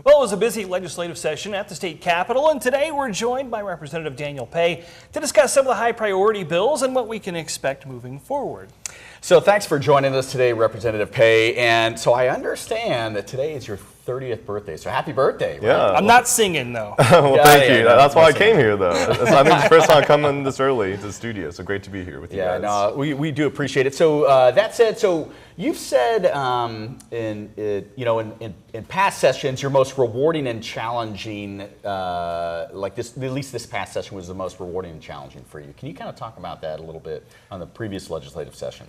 Well, it was a busy legislative session at the state capitol, and today we're joined by Representative Daniel Pay to discuss some of the high priority bills and what we can expect moving forward. So thanks for joining us today, Representative Pay. And so I understand that today is your 30th birthday, so happy birthday. Right? Yeah. I'm not singing, though. Well, thank you. That's why I came here, though. I think it's the first time coming this early to the studio, so great to be here with you guys. Yeah, no, we do appreciate it. So that said, so you've said in past sessions, your most rewarding and challenging, like this, at least this past session was the most rewarding and challenging for you. Can you kind of talk about that a little bit on the previous legislative session?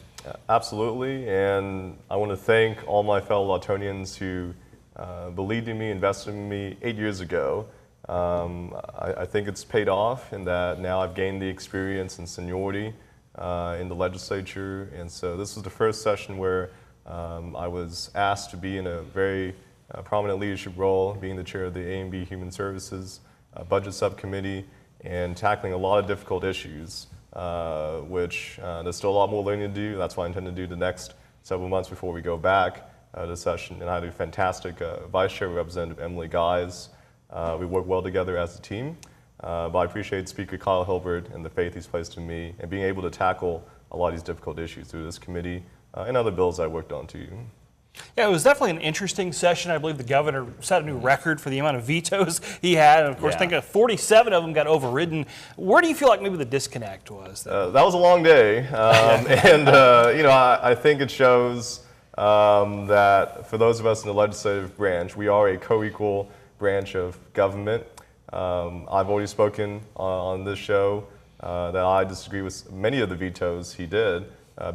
Absolutely, and I want to thank all my fellow Lawtonians who believed in me, invested in me 8 years ago. I think it's paid off in that now I've gained the experience and seniority in the legislature, and so this was the first session where I was asked to be in a very prominent leadership role, being the chair of the A&B Human Services Budget Subcommittee and tackling a lot of difficult issues, which there's still a lot more learning to do. That's what I intend to do the next several months before we go back to session. And I had a fantastic Vice Chair, Representative Emily Guise. We work well together as a team, but I appreciate Speaker Kyle Hilbert and the faith he's placed in me and being able to tackle a lot of these difficult issues through this committee and other bills I worked on too. Yeah, it was definitely an interesting session. I believe the governor set a new record for the amount of vetoes he had. And of course, I think 47 of them got overridden. Where do you feel like maybe the disconnect was? That was a long day. And, I think it shows that for those of us in the legislative branch, we are a co-equal branch of government. I've already spoken on this show that I disagree with many of the vetoes he did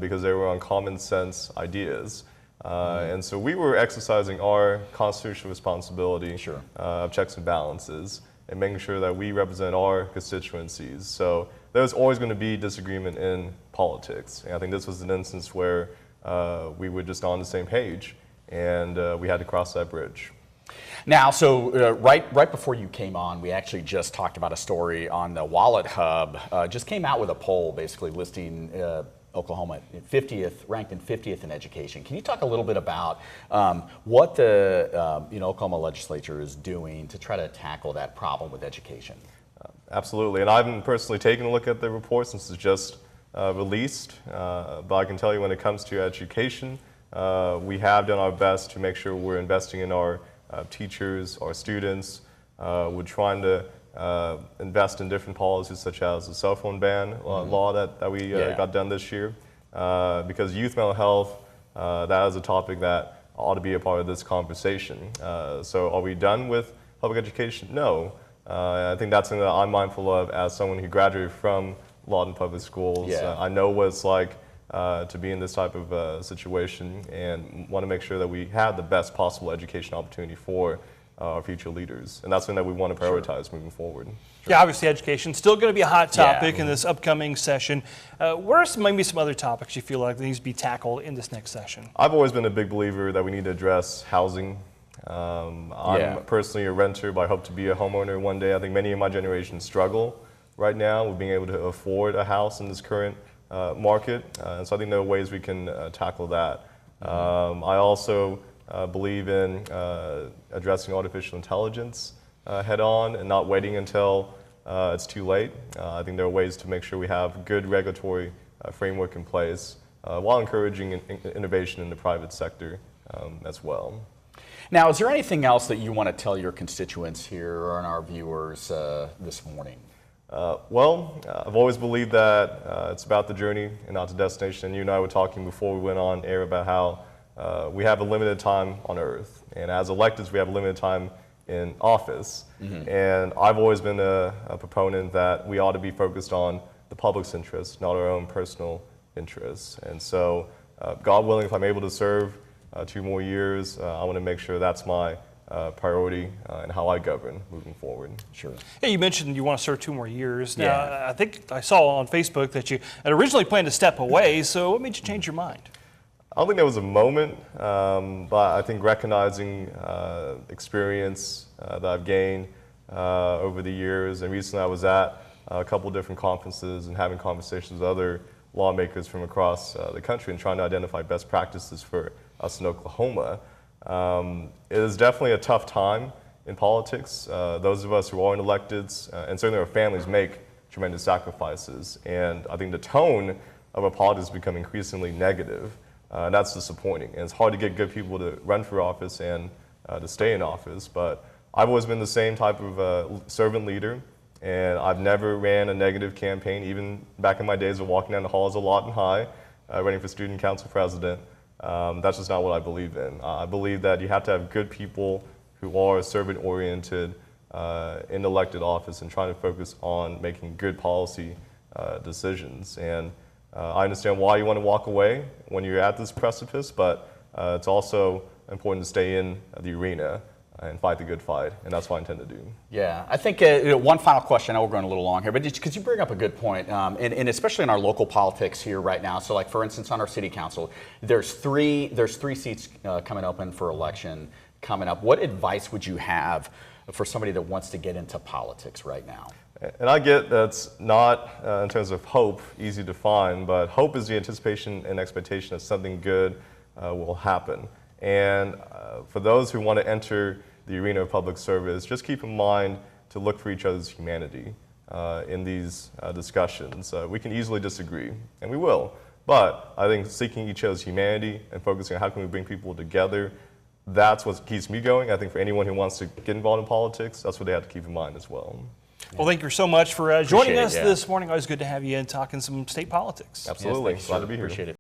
because they were on common sense ideas. And so we were exercising our constitutional responsibility of checks and balances and making sure that we represent our constituencies. So there's always going to be disagreement in politics. And I think this was an instance where we were just on the same page and we had to cross that bridge. Now, so right before you came on, we actually just talked about a story on the Wallet Hub. Just came out with a poll basically listing Oklahoma ranked in 50th in education. Can you talk a little bit about what the Oklahoma legislature is doing to try to tackle that problem with education? Absolutely, and I haven't personally taken a look at the report since it's just released, but I can tell you when it comes to education, we have done our best to make sure we're investing in our teachers, our students. We're trying to invest in different policies such as the cell phone ban law that we got done this year, because youth mental health, that is a topic that ought to be a part of this conversation. So are we done with public education? No. I think that's something that I'm mindful of as someone who graduated from Lawton Public Schools. I know what it's like to be in this type of situation and want to make sure that we have the best possible education opportunity for our future leaders. And that's something that we want to prioritize moving forward. Yeah, obviously education is still going to be a hot topic in this upcoming session. What are maybe some other topics you feel like need to be tackled in this next session? I've always been a big believer that we need to address housing. I'm personally a renter, but I hope to be a homeowner one day. I think many of my generation struggle right now with being able to afford a house in this current market. And so I think there are ways we can tackle that. I also believe in addressing artificial intelligence head on and not waiting until it's too late. I think there are ways to make sure we have good regulatory framework in place while encouraging innovation in the private sector as well. Now, is there anything else that you want to tell your constituents here and our viewers this morning? I've always believed that it's about the journey and not the destination. And you and I were talking before we went on air about how we have a limited time on earth. And as electeds, we have a limited time in office. And I've always been a proponent that we ought to be focused on the public's interests, not our own personal interests. And so, God willing, if I'm able to serve 2 more years, I want to make sure that's my priority and how I govern moving forward. Sure. Yeah, you mentioned you want to serve 2 more years. Now, I think I saw on Facebook that you had originally planned to step away, so what made you change your mind? I don't think there was a moment, but I think recognizing experience that I've gained over the years, and recently I was at a couple different conferences and having conversations with other lawmakers from across the country and trying to identify best practices for us in Oklahoma. It is definitely a tough time in politics. Those of us who are in electeds, and certainly our families, make tremendous sacrifices. And I think the tone of our politics has become increasingly negative. And that's disappointing. And it's hard to get good people to run for office and to stay in office. But I've always been the same type of servant leader. And I've never ran a negative campaign, even back in my days of walking down the halls of Lawton High, running for student council president. That's just not what I believe in. I believe that you have to have good people who are servant-oriented in elected office and trying to focus on making good policy decisions. And I understand why you want to walk away when you're at this precipice, but it's also important to stay in the arena and fight the good fight, and that's what I intend to do. Yeah, I think one final question. I know we're going a little long here, but because you bring up a good point, and especially in our local politics here right now. So, like for instance, on our city council, there's three seats coming open for election coming up. What advice would you have for somebody that wants to get into politics right now? And I get that's not, in terms of hope, easy to find, but hope is the anticipation and expectation that something good will happen. And for those who want to enter the arena of public service, just keep in mind to look for each other's humanity in these discussions. We can easily disagree, and we will, but I think seeking each other's humanity and focusing on how can we bring people together, that's what keeps me going. I think for anyone who wants to get involved in politics, that's what they have to keep in mind as well. Well, thank you so much for joining us it, this morning. Always good to have you in talking some state politics. Absolutely. Yes, Glad to be here. Appreciate it.